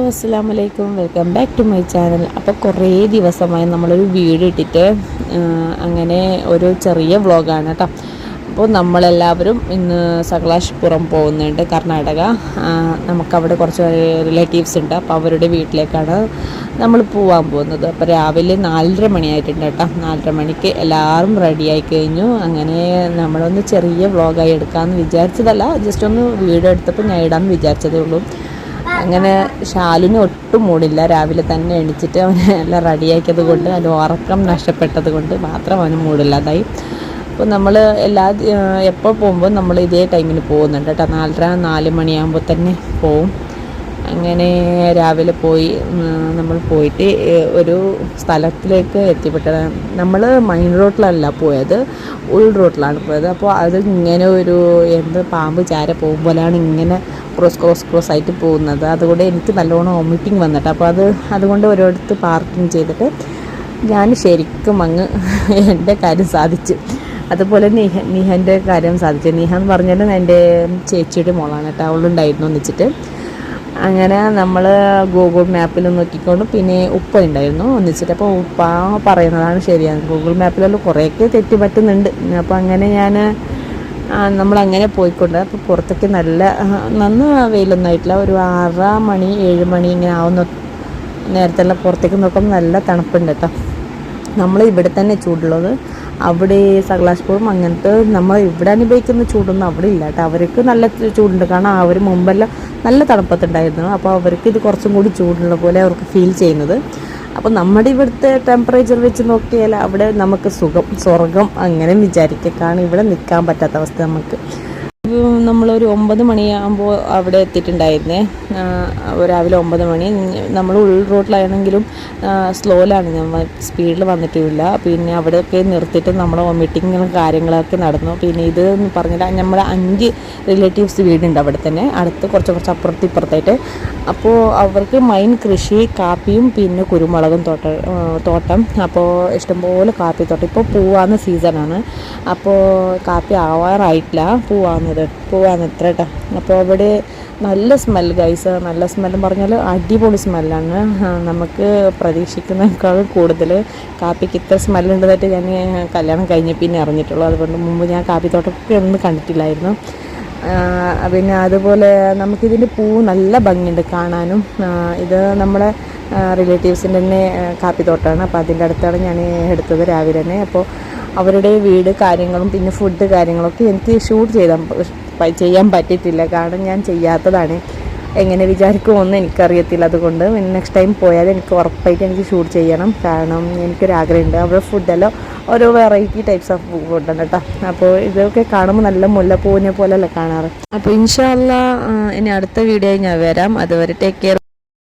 അസ്സലാമു അലൈക്കും, welcome back to my channel. അപ്പോൾ കുറേ ദിവസമായി നമ്മളൊരു വീഡിയോ ഇട്ടിട്ട് അങ്ങനെ ഒരു ചെറിയ വ്ളോഗാണ് കേട്ടോ. അപ്പോൾ നമ്മളെല്ലാവരും ഇന്ന് സകലാഷ്പുരം പോകുന്നുണ്ട്, കർണാടക. നമുക്കവിടെ കുറച്ച് റിലേറ്റീവ്സ് ഉണ്ട്, അപ്പോൾ അവരുടെ വീട്ടിലേക്കാണ് നമ്മൾ പോകാൻ പോകുന്നത്. അപ്പോൾ രാവിലെ 4:30 മണിയായിട്ടുണ്ട് കേട്ടോ. 4:30 മണിക്ക് എല്ലാവരും റെഡിയായി കഴിഞ്ഞു. അങ്ങനെ നമ്മളൊന്ന് ചെറിയ വ്ളോഗായി എടുക്കാമെന്ന് വിചാരിച്ചതല്ല, ജസ്റ്റ് ഒന്ന് വീഡിയോ എടുത്തപ്പോൾ ഞാൻ ഇടാമെന്ന് വിചാരിച്ചതേ ഉള്ളൂ. അങ്ങനെ ഷാലിന് ഒട്ടും മൂടില്ല. രാവിലെ തന്നെ എണീച്ചിട്ട് അവനെ എല്ലാം റെഡിയാക്കിയത് കൊണ്ട്, അതിന് ഉറക്കം നഷ്ടപ്പെട്ടത് കൊണ്ട് മാത്രം അവന് മൂടില്ലാതായി. അപ്പോൾ നമ്മൾ എപ്പോൾ പോകുമ്പോൾ നമ്മൾ ഇതേ ടൈമിന് പോകുന്നുണ്ട് കേട്ടോ. 4:30 മണിയാകുമ്പോൾ തന്നെ പോവും. അങ്ങനെ രാവിലെ നമ്മൾ പോയിട്ട് ഒരു സ്ഥലത്തിലേക്ക് എത്തിപ്പെട്ടത്. നമ്മൾ മെയിൻ റോഡിലല്ല പോയത്, ഉൾ റോഡിലാണ് പോയത്. അപ്പോൾ അത് ഇങ്ങനെ ഒരു പാമ്പ് ചാര പോകുമ്പോഴാണ് ഇങ്ങനെ ക്രോസ് ആയിട്ട് പോകുന്നത്. അതുകൊണ്ട് എനിക്ക് നല്ലോണം വോമിറ്റിംഗ് വന്നിട്ട്, അപ്പോൾ അതുകൊണ്ട് ഒരിടത്ത് പാർക്കിംഗ് ചെയ്തിട്ട് ഞാൻ ശരിക്കും അങ്ങ് എൻ്റെ കാര്യം സാധിച്ചു. അതുപോലെ നിഹൻ്റെ കാര്യം സാധിച്ചു. നിഹ എന്ന് പറഞ്ഞാൽ എൻ്റെ ചേച്ചിയുടെ മോളാണ് കേട്ടോ. അവളുണ്ടായിരുന്നു ഒന്നിച്ചിട്ട്. അങ്ങനെ നമ്മൾ ഗൂഗിൾ മാപ്പിൽ നോക്കിക്കൊണ്ട്, പിന്നെ ഉപ്പ ഉണ്ടായിരുന്നു ഒന്നിച്ചിട്ട്. അപ്പോൾ ഉപ്പ പറയുന്നതാണ് ശരിയാണ്, ഗൂഗിൾ മാപ്പിലെല്ലാം കുറേയൊക്കെ തെറ്റി പറ്റുന്നുണ്ട്. അപ്പോൾ അങ്ങനെ നമ്മളങ്ങനെ പോയിക്കൊണ്ട്, അപ്പോൾ പുറത്തേക്ക് നന്ന വെയിലൊന്നും ആയിട്ടില്ല. ഒരു 6 മണി 7 മണി ഇങ്ങനെ ആവുന്ന നേരത്തെല്ലാം പുറത്തേക്ക് നോക്കുമ്പോൾ നല്ല തണുപ്പുണ്ട് കേട്ടോ. നമ്മൾ ഇവിടെ തന്നെ ചൂടുള്ളത്, അവിടെ സകലാഷ്പുരം അങ്ങനത്തെ നമ്മൾ ഇവിടെ അനുഭവിക്കുന്ന ചൂടൊന്നും അവിടെ ഇല്ല കേട്ടോ. അവർക്ക് നല്ല ചൂടുണ്ട്, കാരണം അവർ മുമ്പെല്ലാം നല്ല തണുപ്പത്തുണ്ടായിരുന്നു. അപ്പോൾ അവർക്ക് ഇത് കുറച്ചും കൂടി ചൂടുള്ള പോലെ അവർക്ക് ഫീൽ ചെയ്യുന്നത്. അപ്പോൾ നമ്മുടെ ഇവിടുത്തെ ടെമ്പറേച്ചർ വെച്ച് നോക്കിയാൽ അവിടെ നമുക്ക് സ്വർഗം അങ്ങനെ വിചാരിക്കുക. കാരണം ഇവിടെ നിൽക്കാൻ പറ്റാത്ത അവസ്ഥ നമുക്ക്. നമ്മളൊരു 9 മണിയാകുമ്പോൾ അവിടെ എത്തിയിട്ടുണ്ടായിരുന്നേ. രാവിലെ 9 മണി. നമ്മൾ ഉൾ റോഡിലാണെങ്കിലും സ്ലോയിലാണ്, നമ്മൾ സ്പീഡിൽ വന്നിട്ടുമില്ല. പിന്നെ അവിടെയൊക്കെ നിർത്തിയിട്ട് നമ്മളെ വോമിറ്റിങ്ങും കാര്യങ്ങളൊക്കെ നടന്നു. പിന്നെ ഇത് എന്ന് പറഞ്ഞാൽ നമ്മുടെ 5 റിലേറ്റീവ്സ് വീടുണ്ട് അവിടെ തന്നെ, അടുത്ത് കുറച്ച് ഇപ്പുറത്തായിട്ട്. അപ്പോൾ അവർക്ക് മെയിൻ കൃഷി കാപ്പിയും പിന്നെ കുരുമുളകും തോട്ടം. അപ്പോൾ ഇഷ്ടംപോലെ കാപ്പിത്തോട്ടം. ഇപ്പോൾ പൂവാകുന്ന സീസണാണ്. അപ്പോൾ കാപ്പി ആവാറായിട്ടില്ല, പൂവാന്ന് എത്ര കേട്ടോ. അപ്പോൾ അവിടെ നല്ല സ്മെല്ല് ഗൈസ്, നല്ല സ്മെല്ലെന്ന് പറഞ്ഞാൽ അടിപൊളി സ്മെല്ലാണ്. നമുക്ക് പ്രതീക്ഷിക്കുന്നതിനേക്കാളും കൂടുതൽ കാപ്പിക്ക് ഇത്ര സ്മെല്ലുണ്ടതായിട്ട് ഞാൻ കല്യാണം കഴിഞ്ഞ് പിന്നെ അറിഞ്ഞിട്ടുള്ളൂ. അതുകൊണ്ട് മുമ്പ് ഞാൻ കാപ്പിത്തോട്ടമൊക്കെ ഒന്നും കണ്ടിട്ടില്ലായിരുന്നു. പിന്നെ അതുപോലെ നമുക്കിതിൻ്റെ പൂവ് നല്ല ഭംഗിയുണ്ട് കാണാനും. ഇത് നമ്മളെ റിലേറ്റീവ്സിൻ്റെ തന്നെ കാപ്പിത്തോട്ടമാണ്. അപ്പോൾ അതിൻ്റെ അടുത്താണ് ഞാൻ എടുത്തത് രാവിലെ തന്നെ. അപ്പോൾ അവരുടെ വീട് കാര്യങ്ങളും പിന്നെ ഫുഡ് കാര്യങ്ങളൊക്കെ എനിക്ക് ഷൂട്ട് ചെയ്യാൻ പറ്റിയിട്ടില്ല, കാരണം ഞാൻ ചെയ്യാത്തതാണ്. എങ്ങനെ വിചാരിക്കുമെന്ന് എനിക്കറിയത്തില്ല. അതുകൊണ്ട് നെക്സ്റ്റ് ടൈം പോയാൽ എനിക്ക് ഉറപ്പായിട്ട് എനിക്ക് ഷൂട്ട് ചെയ്യണം, കാരണം എനിക്കൊരാഗ്രഹമുണ്ട്. അവരുടെ ഫുഡെല്ലാം ഓരോ വെറൈറ്റി ടൈപ്സ് ഓഫ് ഫുഡാണ് കേട്ടോ. അപ്പോൾ ഇതൊക്കെ കാണുമ്പോൾ നല്ല മുല്ലപ്പൂവിനെ പോലെയല്ല കാണാറ്. അപ്പോൾ ഇൻഷാ അല്ലാഹ് ഇനി അടുത്ത വീഡിയോ ഞാൻ വരാം. അതുവരെ ടേക്ക് കെയർ.